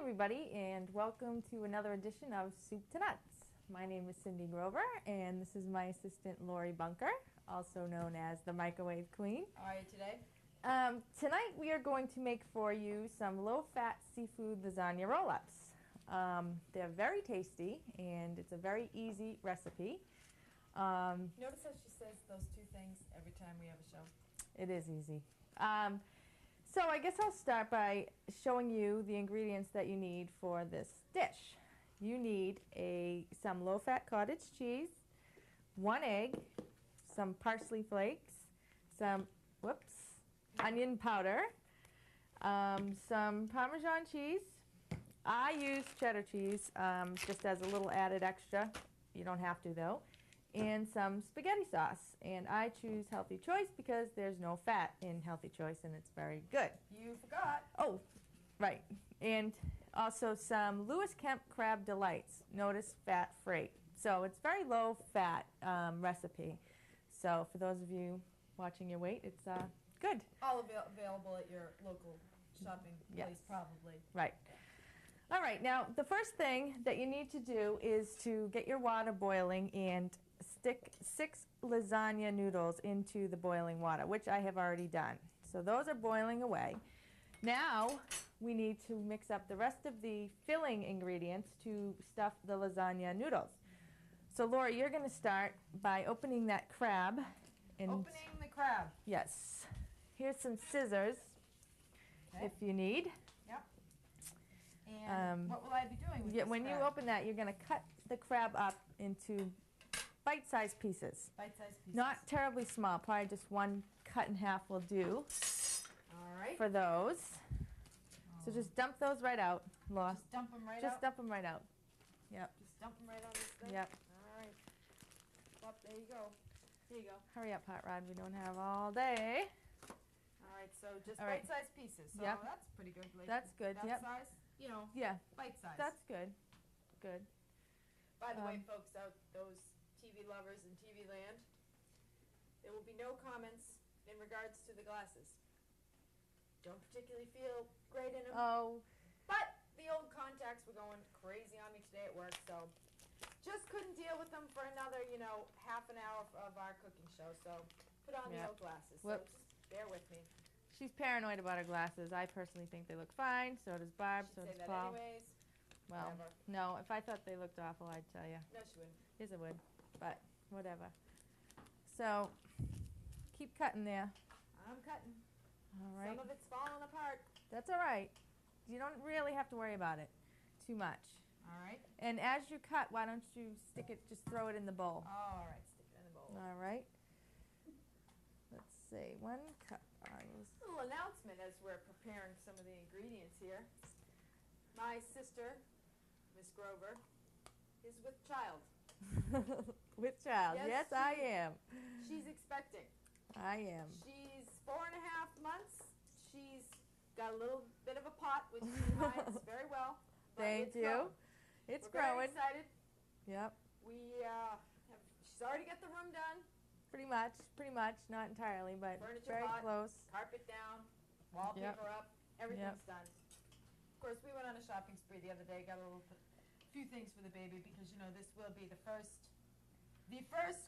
everybody, and welcome to another edition of Soup to Nuts. My name is Cindy Grover, and this is my assistant Lori Bunker, also known as the Microwave Queen. How are you today? Tonight we are going to make for you some low-fat seafood lasagna roll-ups. They're very tasty, and it's a very easy recipe. Notice how she says those two things every time we have a show? It is easy. So I guess I'll start by showing you the ingredients that you need for this dish. You need some low-fat cottage cheese, 1 egg, some parsley flakes, some onion powder, some Parmesan cheese. I use cheddar cheese just as a little added extra. You don't have to though. And some spaghetti sauce. And I choose Healthy Choice because there's no fat in Healthy Choice and it's very good. You forgot. Oh, right. And also some Lewis Kemp Crab Delights. Notice fat-free. So it's very low-fat recipe. So for those of you watching your weight, it's good. All available at your local shopping place, probably. Right. All right. Now, the first thing that you need to do is to get your water boiling and stick 6 lasagna noodles into the boiling water, which I have already done. So those are boiling away. Now we need to mix up the rest of the filling ingredients to stuff the lasagna noodles. So Laura, you're going to start by opening that crab. Opening the crab. Yes. Here's some scissors if you need. Yep. And what will I be doing with this when crab? you open that, you're going to cut the crab up into bite-sized pieces. Bite-sized pieces. Not terribly small. Probably just 1 cut in half will do. All right. For those. So just dump those right out, Laura. Just dump them right out? Just dump them right out. Yep. Just dump them right on this thing? Yep. All right. Well, there you go. Here you go. Hurry up, Hot Rod. We don't have all day. All right, so just right. bite-sized pieces. So Yep. that's pretty good. Like That's good, that yep. size, you know, Yeah. bite size. That's good. Good. By the way, folks, those TV lovers in TV land, there will be no comments in regards to the glasses. Don't particularly feel great in them. Oh. But the old contacts were going crazy on me today at work, so just couldn't deal with them for another, half an hour of our cooking show. So put on the old glasses. Whoops. So just bear with me. She's paranoid about her glasses. I personally think they look fine. So does Barb. She'd So say does that Paul. anyways. Well, Whatever. no. If I thought they looked awful, I'd tell you. No, she wouldn't. Yes, I would. But whatever. So keep cutting there. I'm cutting. All right. Some of it's falling apart. That's all right. You don't really have to worry about it too much. All right. And as you cut, why don't you just throw it in the bowl. All right, stick it in the bowl. All right. Let's see, 1 cup. Little announcement as we're preparing some of the ingredients here. My sister, Miss Grover, is with child. With child. Yes, Yes, I am. She's expecting. I am. She's 4.5 months. She's got a little bit of a pot, which she hides very well. But Thank it's you. growing. It's We're very growing. excited. Yep. She's already got the room done. Pretty much, not entirely, but Furniture very bought, close. carpet down, wallpaper up, everything's done. Of course, we went on a shopping spree the other day, got a few things for the baby because, this will be the first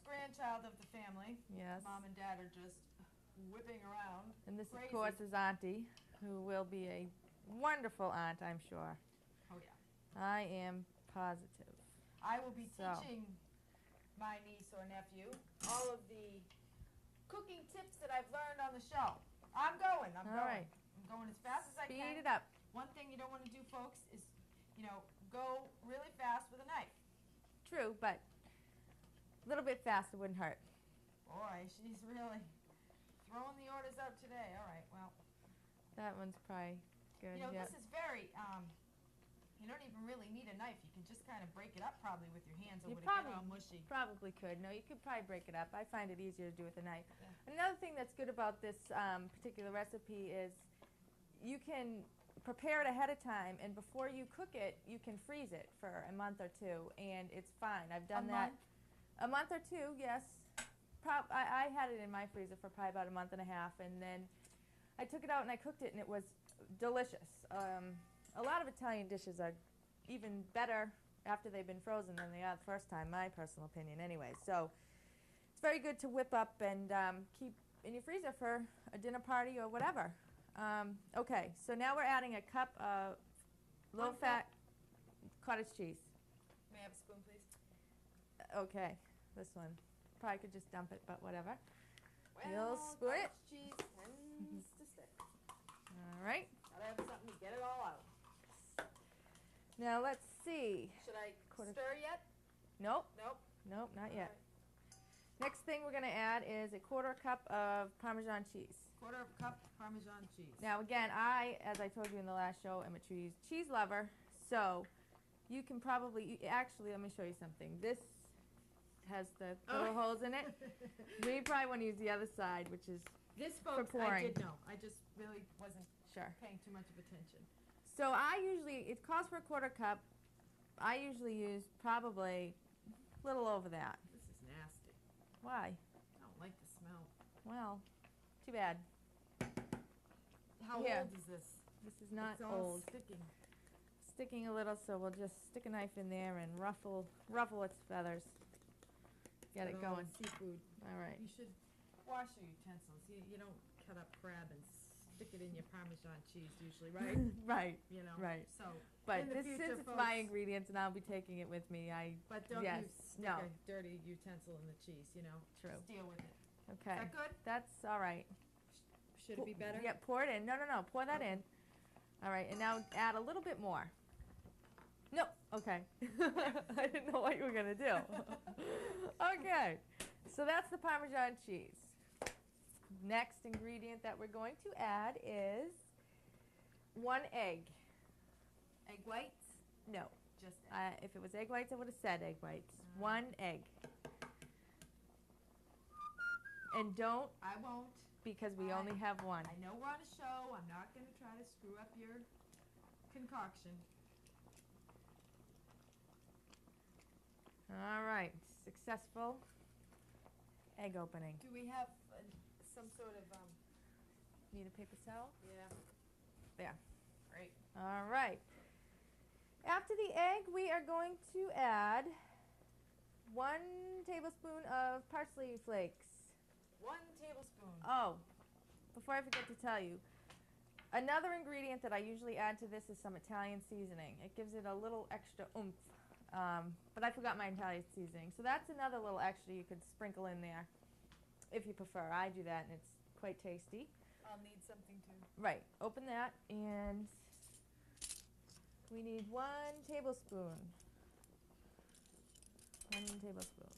grandchild of the family. Yes. Mom and Dad are just whipping around. And this, crazy. of course, is Auntie, who will be a wonderful aunt, I'm sure. Oh, yeah. I am positive. I will be teaching my niece or nephew all of the cooking tips that I've learned on the show. I'm going. All right. I'm going as fast as I can. Speed it up. One thing you don't want to do, folks, is, go really fast with a knife. True, but a little bit faster wouldn't hurt. Boy, she's really throwing the orders out today. All right, well. That one's probably good. This is very, you don't even really need a knife. You can just kind of break it up probably with your hands. It would get all mushy. Probably could. No, you could probably break it up. I find it easier to do with a knife. Yeah. Another thing that's good about this particular recipe is you can prepare it ahead of time, and before you cook it, you can freeze it for a month or 2, and it's fine. I've done that. A month or 2, yes. I had it in my freezer for probably about a month and a half, and then I took it out and I cooked it, and it was delicious. a lot of Italian dishes are even better after they've been frozen than they are the first time, my personal opinion anyway. So it's very good to whip up and keep in your freezer for a dinner party or whatever. Okay, so now we're adding a cup of low-fat cottage cheese. May I have a spoon, please? Okay, this one. Probably could just dump it, but whatever. Well, You'll spoon it. cottage cheese tends to stick. All right. Gotta have something to get it all out. Now let's see. Should I Quarter- stir yet? Nope, Nope. nope, not yet. Alright. Next thing we're going to add is a quarter cup of Parmesan cheese. Quarter of a cup Parmesan cheese. Now again, as I told you in the last show, am a cheese lover. So you can probably, actually, let me show you something. This has the little holes in it. We probably want to use the other side, which is This, folks, I pouring. did know. I just really wasn't sure. paying too much of attention. So it calls for a quarter cup. I usually use probably a little over that. This is nasty. Why? I don't like the smell. Well, too bad. How Here. old is this? This is not It's all old. sticking. Sticking a little, so we'll just stick a knife in there and ruffle its feathers. Get it That old going. Seafood. All right. You should wash your utensils. You don't cut up crab and stick it in your Parmesan cheese usually, right? Right. You know. Right. So, But in the since future, it's folks, my ingredients and I'll be taking it with me, but don't yes, you stick no. a dirty utensil in the cheese. You know. True. Just deal with it. Okay. Is that good? That's all right. Should it be better? Yeah, pour it in. No. Pour that in. All right, and now add a little bit more. No. Okay. I didn't know what you were going to do. Okay. So that's the Parmesan cheese. Next ingredient that we're going to add is 1 egg. Egg whites? No. Just egg. If it was egg whites, I would have said egg whites. 1 egg. And don't, I won't. because we only have one. I know we're on a show. I'm not going to try to screw up your concoction. All right. Successful egg opening. Do we have some sort of, Need a paper towel? yeah. There. Great. All right. After the egg, we are going to add 1 tablespoon of parsley flakes. 1 tablespoon. Oh, before I forget to tell you, another ingredient that I usually add to this is some Italian seasoning. It gives it a little extra oomph, but I forgot my Italian seasoning. So that's another little extra you could sprinkle in there if you prefer. I do that, and it's quite tasty. I'll need something too. Right, open that, and we need 1 tablespoon. 1 tablespoon.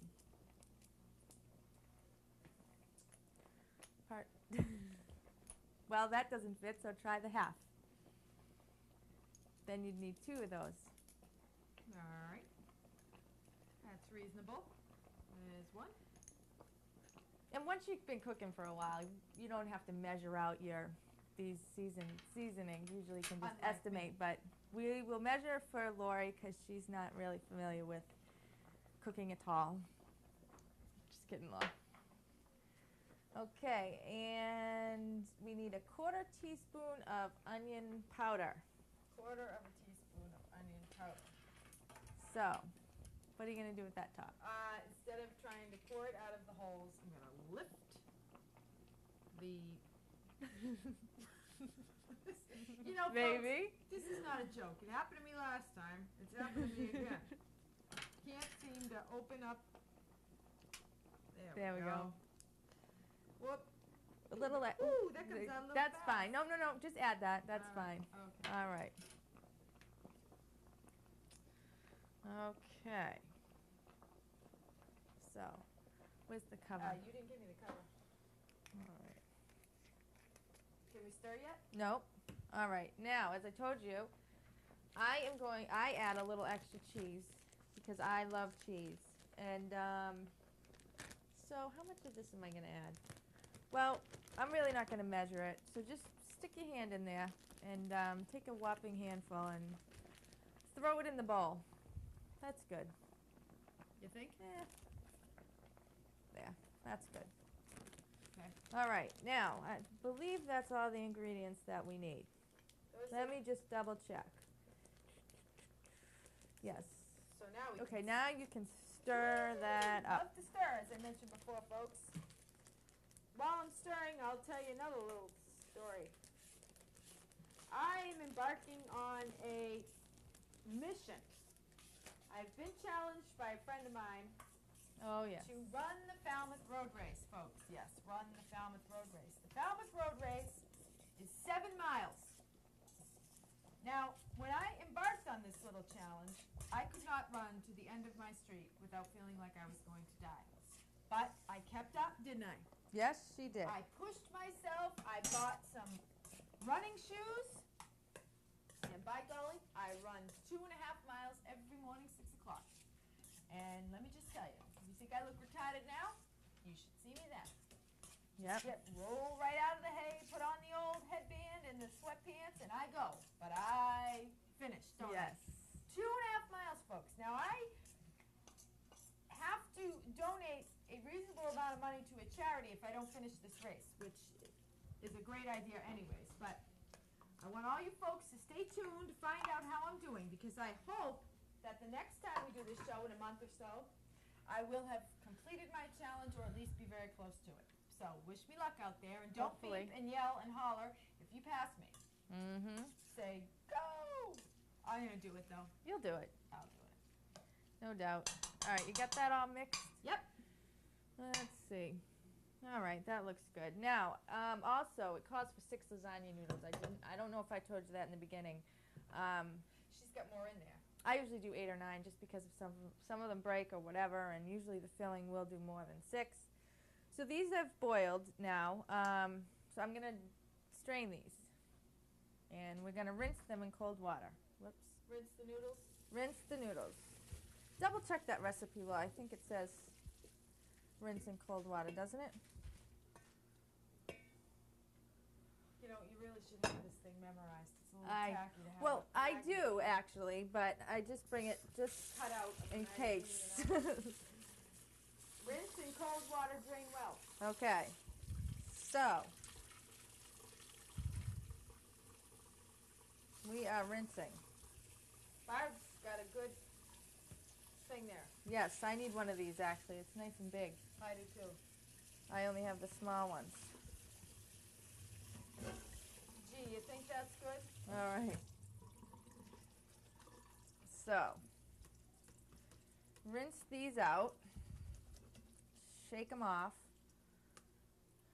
Well, that doesn't fit, so try the half. Then you'd need 2 of those. All right. That's reasonable. There's 1. And once you've been cooking for a while, you don't have to measure out these seasonings. Usually you can just Unlike me. estimate, but we will measure for Lori because she's not really familiar with cooking at all. Just kidding, Laura. Okay, and we need a 1/4 teaspoon of onion powder. 1/4 of a teaspoon of onion powder. So, what are you going to do with that top? Instead of trying to pour it out of the holes, I'm going to lift the... You know, folks, Baby? this is not a joke. It happened to me last time. It's happened to me again. Can't seem to open up. There we go. Whoop. A little. Ooh, that comes out a little That's fast. fine. No. Just add that. That's fine. Okay. All right. Okay. So, where's the cover? You didn't give me the cover. All right. Can we stir yet? Nope. All right. Now, as I told you, I add a little extra cheese because I love cheese. And so how much of this am I going to add? Well, I'm really not going to measure it. So just stick your hand in there and take a whopping handful and throw it in the bowl. That's good. You think? There. That's good. Okay. All right. Now, I believe that's all the ingredients that we need. Let me just double check. Yes. So now we Okay, can now you can stir that up. love to stir, as I mentioned before, folks. While I'm stirring, I'll tell you another little story. I am embarking on a mission. I've been challenged by a friend of mine Oh, yes. to run the Falmouth Road Race, folks. Yes, run the Falmouth Road Race. The Falmouth Road Race is 7 miles. Now, when I embarked on this little challenge, I could not run to the end of my street without feeling like I was going to die. But I kept up, didn't I? Yes, she did. I pushed myself. I bought some running shoes. And by golly, I run 2.5 miles every morning, 6 o'clock. And let me just tell you, if you think I look retarded now, you should see me then. Yep. Roll right out of the hay, put on the old headband and the sweatpants, and I go. But I finished, don't I? Yes. 2.5 miles, folks. Now I have to donate a reasonable amount of money to a charity if I don't finish this race, which is a great idea anyways. But I want all you folks to stay tuned to find out how I'm doing, because I hope that the next time we do this show in a month or so, I will have completed my challenge, or at least be very close to it. So wish me luck out there, and don't Hopefully. beep and yell and holler if you pass me. Mm-hmm. Say, go! I'm going to do it, though. You'll do it. I'll do it. No doubt. All right, you got that all mixed? Yep. Let's see. All right, that looks good. Now, also, it calls for 6 lasagna noodles. I don't know if I told you that in the beginning. She's got more in there. I usually do 8 or 9 just because of some of them break or whatever, and usually the filling will do more than 6. So these have boiled now. So I'm gonna strain these, and we're gonna rinse them in cold water. Whoops. Rinse the noodles. Rinse the noodles. Double check that recipe, Will. I think it says rinse in cold water, doesn't it? You know, you really should have this thing memorized. It's a little tacky to have. Well, it I tacky do actually, but I just bring it just cut out of in the case. magazine, you know. Rinse in cold water, drain well. Okay. So we are rinsing. Barb's got a good thing there. Yes, I need one of these actually. It's nice and big. I do too. I only have the small ones. Gee, you think that's good? All right. So, rinse these out. Shake them off.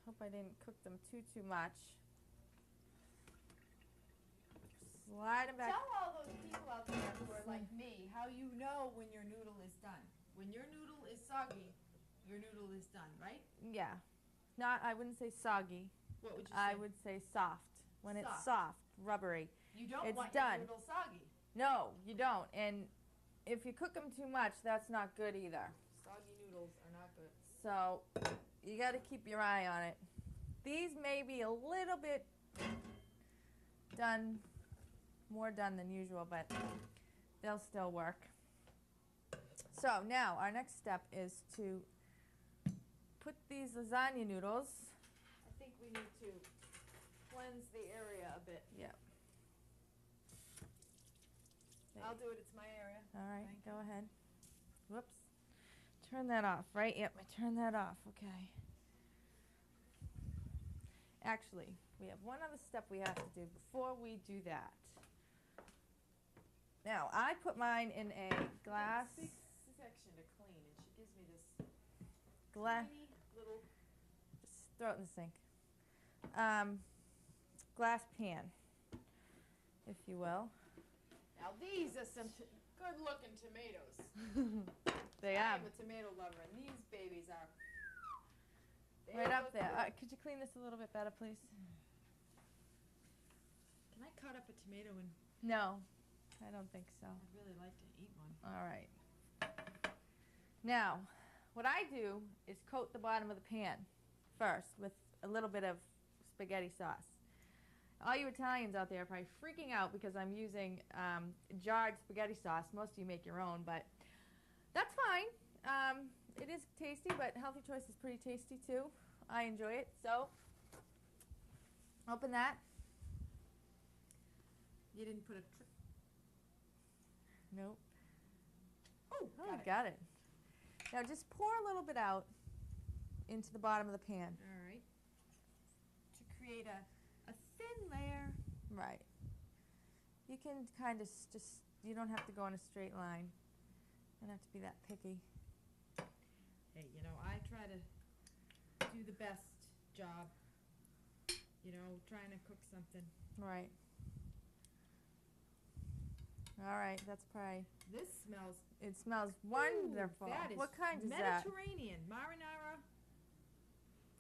Hope I didn't cook them too much. Slide them back. Tell all those people out there who are like me how you know when your noodle is done. When your noodle is soggy, your noodle is done, right? Yeah. I wouldn't say soggy. What would you say? I would say soft. When it's soft, rubbery. You don't it's want done. your noodle soggy. No, you don't. And if you cook them too much, that's not good either. Soggy noodles are not good. So you got to keep your eye on it. These may be a little bit more done than usual, but they'll still work. So now our next step is to put these lasagna noodles. I think we need to cleanse the area a bit. Yep. I'll do it. It's my area. All right, Thank go ahead. Whoops. Turn that off, right? Yep, I turned that off. Okay. Actually, we have one other step we have to do before we do that. Now, I put mine in a glass. Big section to clean, and she gives me this Glass. tiny little. Just throw it in the sink. Glass pan, if you will. Now these are some good-looking tomatoes. They I are am a tomato lover, and these babies are right up look there. good. Could you clean this a little bit better, please? Can I cut up a tomato and? No, I don't think so. I'd really like to eat one. All right. Now, what I do is coat the bottom of the pan first with a little bit of spaghetti sauce. All you Italians out there are probably freaking out because I'm using jarred spaghetti sauce. Most of you make your own, but that's fine. It is tasty, but Healthy Choice is pretty tasty too. I enjoy it. So, open that. You didn't put a. Nope. Woo! Oh, got it. Now just pour a little bit out into the bottom of the pan. All right. To create a thin layer. Right. You can kind of just, you don't have to go in a straight line. You don't have to be that picky. Hey, you know, I try to do the best job. You know, trying to cook something. Right. All right, that's probably. This smells. It smells wonderful. That is what kind is that? Mediterranean marinara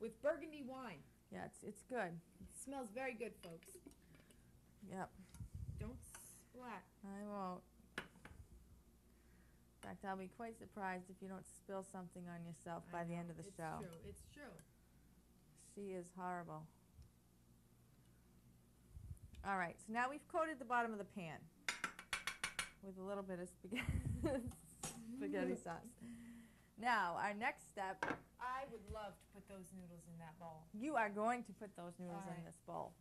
with burgundy wine. Yeah, it's good. It smells very good, folks. Yep. Don't splat. I won't. In fact, I'll be quite surprised if you don't spill something on yourself by the end of the show. It's true. It's true. She is horrible. All right, so now we've coated the bottom of the pan with a little bit of spaghetti sauce. Now, our next step. I would love to put those noodles in that bowl. You are going to put those noodles in this bowl.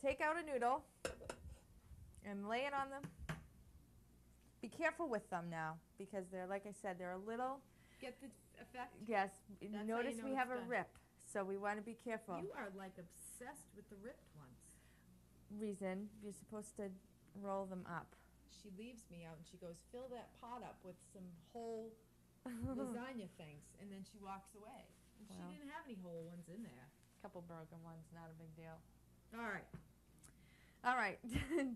Take out a noodle and lay it on them. Be careful with them now because they're, like I said, they're a little. Get the effect? Yes. That's Notice how you know we have a done. rip, so we want to be careful. You are like obsessed with the ripped ones. Reason, you're supposed to roll them up. She leaves me out and she goes, fill that pot up with some whole lasagna things, and then she walks away. And Well. she didn't have any whole ones in there. Couple broken ones, not a big deal. All right. All right.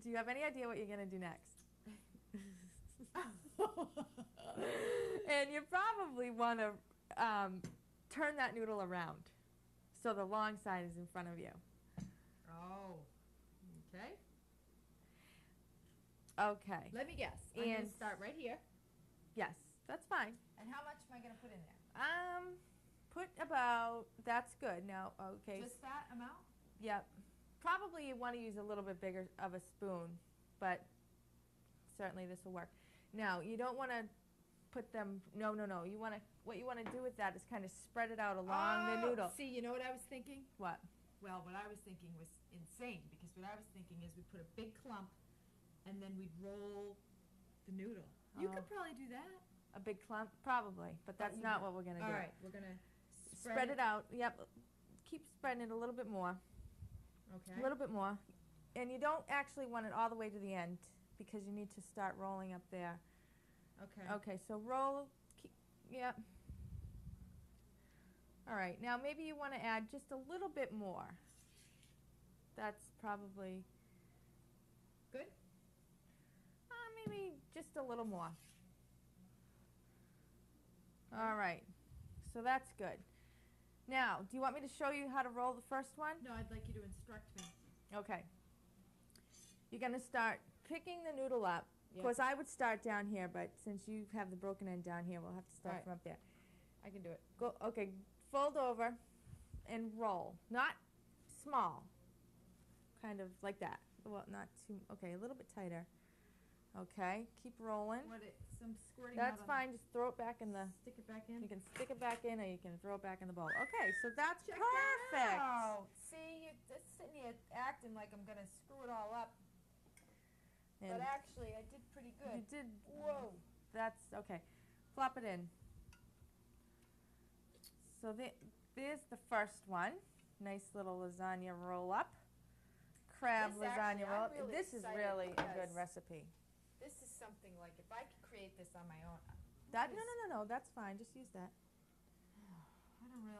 Do you have any idea what you're going to do next? And you probably want to turn that noodle around so the long side is in front of you. Oh. Okay. Okay. Let me guess. I'm going And- to start right here. Yes, that's fine. And how much am I going to put in there? Put about, that's good. Now, okay. Just that amount? Yep. Probably you want to use a little bit bigger of a spoon, but certainly this will work. Now, you don't want to put them, no. You want to, what you want to do with that is kind of spread it out along the noodle. See, you know what I was thinking? What? Well, what I was thinking was insane, because what I was thinking is we put a big clump and then we'd roll the noodle. You Oh. could probably do that. A big clump? Probably, but that's you not do- what we're going to All do. right, we're going to Spread it out. Yep. Keep spreading it a little bit more. Okay. A little bit more. And you don't actually want it all the way to the end because you need to start rolling up there. Okay. Okay, so roll. Yep. All right, now maybe you want to add just a little bit more. That's probably Good? maybe just a little more. All right, so that's good. Now, do you want me to show you how to roll the first one? No, I'd like you to instruct me. Okay. You're going to start picking the noodle up. Yep. Of course, I would start down here, but since you have the broken end down here, we'll have to start All right. from up there. I can do it. Go. Okay, fold over and roll. Not small. Kind of like that. Well, not too, okay, a little bit tighter. Okay, keep rolling. Some squirting That's out on- fine, just throw it back in the, Stick it back in. you can stick it back in or you can throw it back in the bowl. Okay, so that's Check perfect. that out. See, you're just sitting here acting like I'm going to screw it all up. And But actually, I did pretty good. you did, Whoa. that's, okay. Flop it in. So there's the first one. Nice little lasagna roll up. Crab This lasagna actually, roll I'm up. really This is excited really a good because- recipe. This is something like, if I could create this on my own. That, is- no, that's fine. Just use that.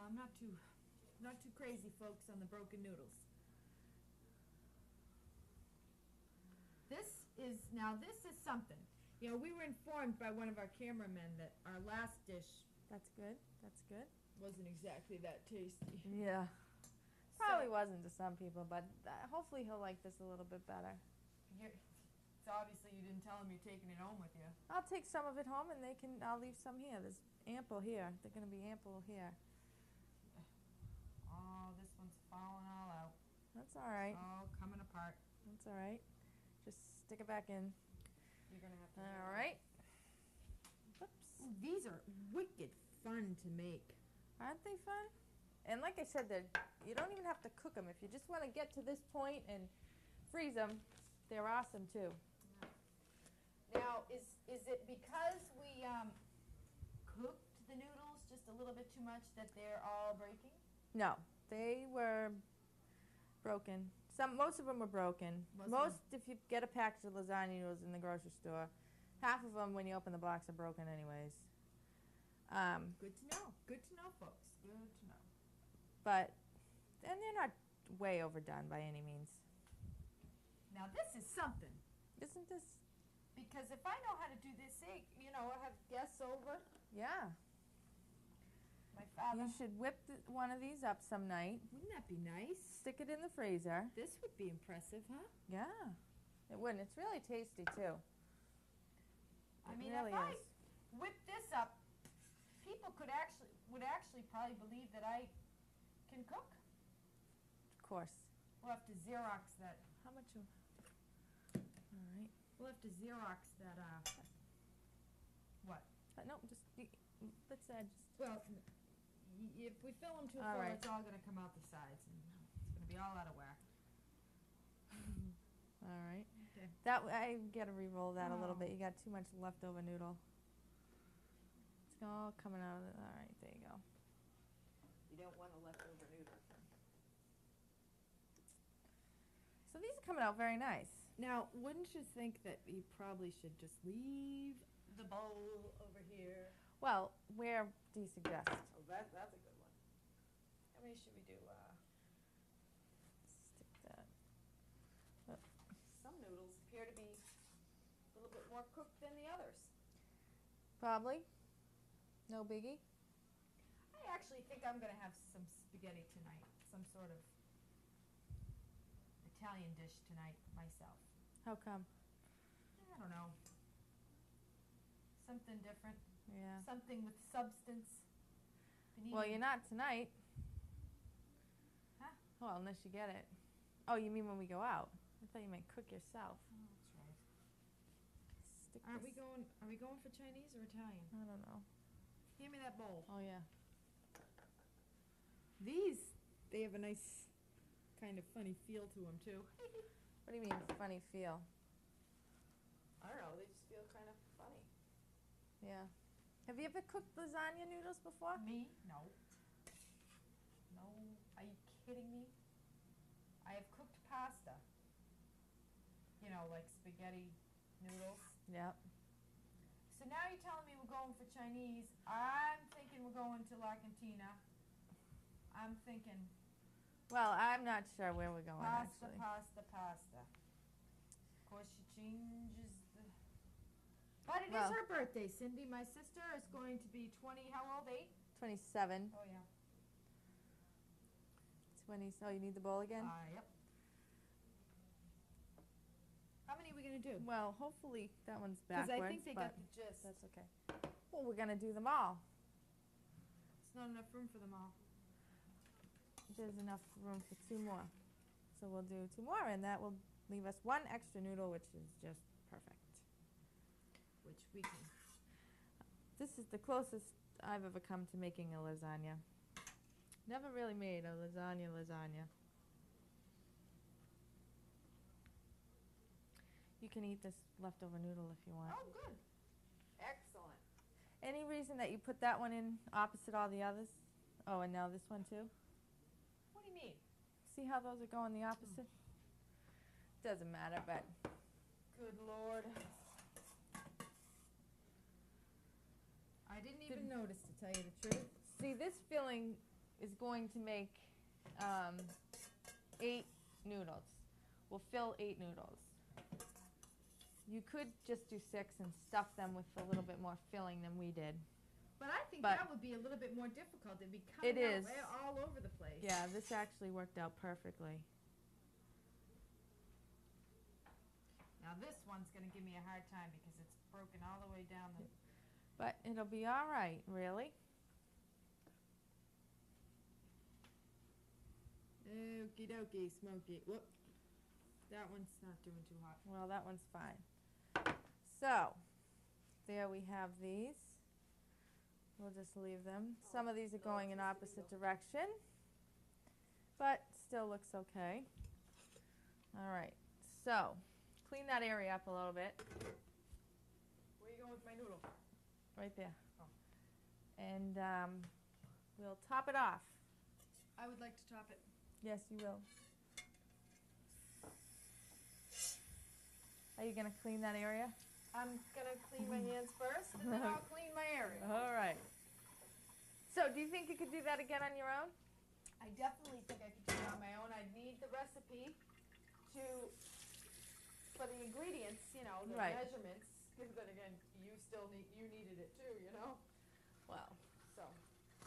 I'm not too crazy, folks, on the broken noodles. This is something. You know, we were informed by one of our cameramen that our last dish That's good. That's good. wasn't exactly that tasty. Yeah. Probably wasn't to some people, but hopefully he'll like this a little bit better. So obviously you didn't tell him you're taking it home with you. I'll take some of it home and I'll leave some here. There's ample here. They're going to be ample here. Oh, this one's falling all out. That's all right. Oh, coming apart. That's all right. Just stick it back in. You're gonna have to. All right. Whoops. Ooh, these are wicked fun to make. Aren't they fun? And like I said, you don't even have to cook them. If you just want to get to this point and freeze them, they're awesome too. Now, is is it because we cooked the noodles just a little bit too much that they're all breaking? No, they were broken. Most of them were broken. If you get a package of lasagna noodles in the grocery store, half of them when you open the box are broken anyways. Good to know. Good to know, folks. Good to know. And they're not way overdone by any means. Now this is something. Isn't this? Because if I know how to do this, say, I have guests over. Yeah. My father. You should whip one of these up some night. Wouldn't that be nice? Stick it in the freezer. This would be impressive, huh? Yeah. It wouldn't. It's really tasty too. I mean, really if I is. whip this up, people would actually probably believe that I can cook. Of course. We'll have to Xerox that. How much? All right. We'll have to Xerox that. What? No, just let's just. Well, if we fill them too All full, right. it's all going to come out the sides, and it's going to be all out of whack. All right. Okay. I gotta re-roll that a little Oh. bit. You got too much leftover noodle. It's all coming out of it. All right, there you go. You don't want a leftover noodle. So these are coming out very nice. Now, wouldn't you think that you probably should just leave the bowl over here? Well, where do you suggest? Oh, that's a good one. How many should we do? Stick that. Some noodles appear to be a little bit more cooked than the others. Probably. No biggie. I actually think I'm going to have some spaghetti tonight, some sort of Italian dish tonight myself. How come? I don't know. Something different. Yeah. Something with substance. Well, you're not tonight. Huh? Well, unless you get it. Oh, you mean when we go out? I thought you meant cook yourself. Oh, that's right. Stick Are this- we going for Chinese or Italian? I don't know. Hand me that bowl. Oh yeah. These, they have a nice kind of funny feel to them too. What do you mean funny feel? I don't know, they just feel kind of funny. Yeah. Have you ever cooked lasagna noodles before? Me? No. No. Are you kidding me? I have cooked pasta. Like spaghetti noodles. Yep. So now you're telling me we're going for Chinese. I'm thinking we're going to La Cantina. I'm thinking Well, I'm not sure where we're going pasta, actually. pasta. Of course, she changes the... But it is Well- her birthday, Cindy. My sister is going to be 20, how old, 8? 27. Oh, yeah. 20. Oh, you need the bowl again? Yep. How many are we going to do? Well, hopefully that one's Because backwards. I think they but got the gist. that's okay. Well, we're gonna do them all. It's not enough room for them all. There's enough room for 2 more. So we'll do 2 more, and that will leave us 1 extra noodle, which is just perfect. Which we can... This is the closest I've ever come to making a lasagna. Never really made a lasagna. You can eat this leftover noodle if you want. Oh, good. Excellent. Any reason that you put that one in opposite all the others? Oh, and now this one too? What do you mean? See how those are going the opposite? Doesn't matter, but Good Lord. I didn't even notice, to tell you the truth. see, this filling is going to make 8 noodles. We'll fill 8 noodles. You could just do 6 and stuff them with a little bit more filling than we did. But I think But- that would be a little bit more difficult. It'd be It coming is. out all over the place. Yeah, this actually worked out perfectly. Now this one's going to give me a hard time because it's broken all the way down the... But it'll be all right, really. Okie dokie, smoky. Whoop. That one's not doing too hot. Well, that one's fine. So, there we have these. We'll just leave them. Some of these are going in opposite direction, but still looks okay. All right, so clean that area up a little bit. Where are you going with my noodle? Right there. Oh. And we'll top it off. I would like to top it. Yes, you will. Are you gonna clean that area? I'm gonna clean my hands first, and then I'll clean my area. All right. So, do you think you could do that again on your own? I definitely think I could do it on my own. I'd need the recipe for the ingredients, you know, the Right. measurements. Because then again, you needed it too, you know. Well, So,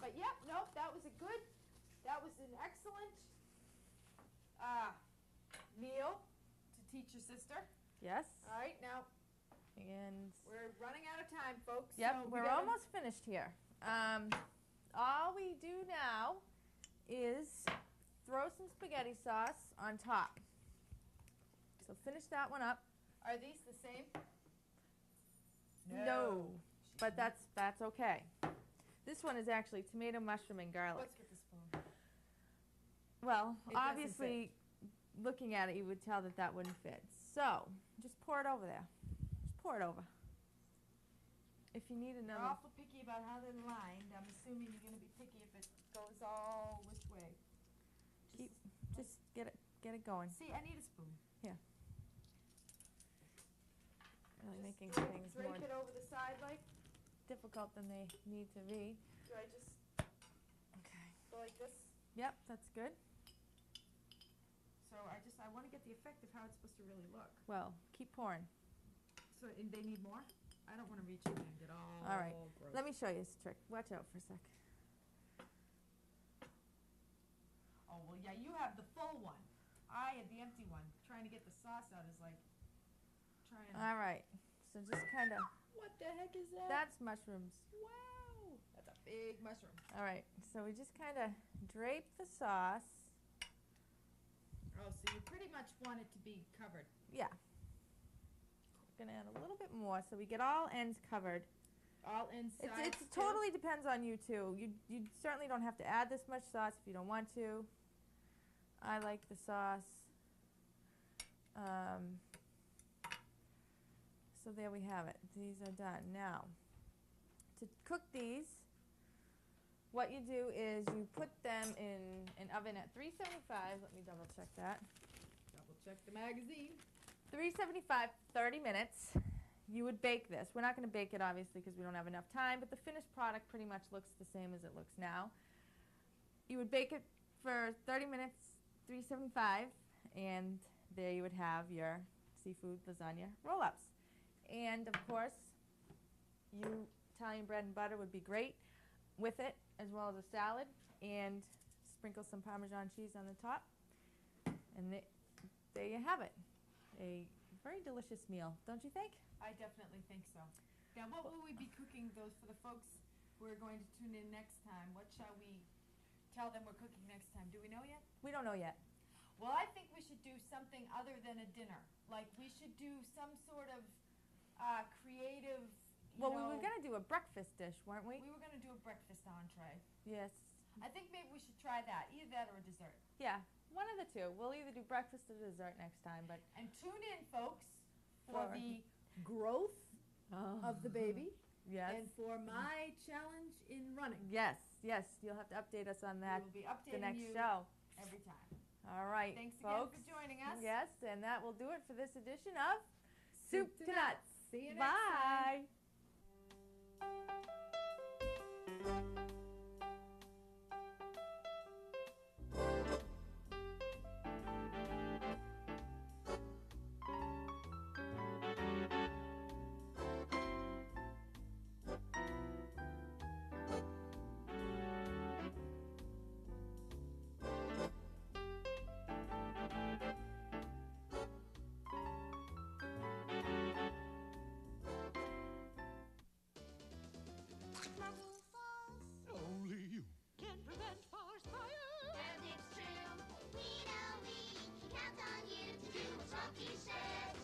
but yep, nope, that was an excellent meal to teach your sister. yes. All right, now And we're running out of time, folks. yep, so we we're gotta- almost finished here. All we do now is throw some spaghetti sauce on top. So finish that one up. Are these the same? No, but that's okay. This one is actually tomato, mushroom, and garlic. Let's get the spoon. Well, It doesn't obviously, looking at it, you would tell that that wouldn't fit. So, just pour it over there. Just pour it over. If you need You're another, awful picky about how they're lined. I'm assuming you're going to be picky if it goes all which way. just get it going. See, I need a spoon. Really Just making drape- things drape more it over the side like. difficult than they need to be. Do I just Okay. go like this? Yep, that's good. So I want to get the effect of how it's supposed to really look. Well, keep pouring. So and they need more? I don't want to reach in there and get all All right. gross. Let me show you this trick. Watch out for a sec. Oh, well, yeah, you have the full one. I had the empty one. Trying to get the sauce out is like trying to... All right. So just kind of, What the heck is that? that's mushrooms. Wow. That's a big mushroom. All right. So we just kind of drape the sauce. Oh, so you pretty much want it to be covered. Yeah. We're gonna add a little bit more so we get all ends covered. All inside. It totally depends on you too. You certainly don't have to add this much sauce if you don't want to. I like the sauce. So there we have it. These are done. Now, to cook these, what you do is you put them in an oven at 375. Let me double check that. Double check the magazine. 375, 30 minutes. You would bake this. We're not going to bake it, obviously, because we don't have enough time, but the finished product pretty much looks the same as it looks now. You would bake it for 30 minutes, 375, and there you would have your seafood lasagna roll-ups. And, of course, Italian bread and butter would be great with it, as well as a salad, and sprinkle some Parmesan cheese on the top. And there you have it. A very delicious meal, don't you think? I definitely think so. Now, what will we be cooking those for the folks who are going to tune in next time? What shall we tell them we're cooking next time? Do we know yet? We don't know yet. Well, I think we should do something other than a dinner. Like, we should do some sort of creative, Well, we were going to do a breakfast dish, weren't we? We were going to do a breakfast entree. Yes. I think maybe we should try that. Either that or a dessert. Yeah, one of the two. We'll either do breakfast or dessert next time, but... And tune in, folks, for For- the growth of the baby. Yes. And for my challenge in running. Yes, yes. You'll have to update us on that We will be the updating next you show. every time. All right, Thanks again folks. for joining us. Yes, and that will do it for this edition of Soup to Nuts. See you next time. Bye. Only you. Can prevent forest fire. And it's true. We know we can count on you to do what Rocky says.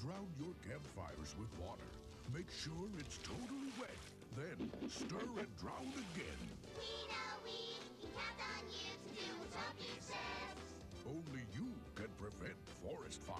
Drown your campfires with water. Make sure it's totally wet. Then stir and drown again. We know we can count on you to do what Rocky says. Only you can prevent forest fires.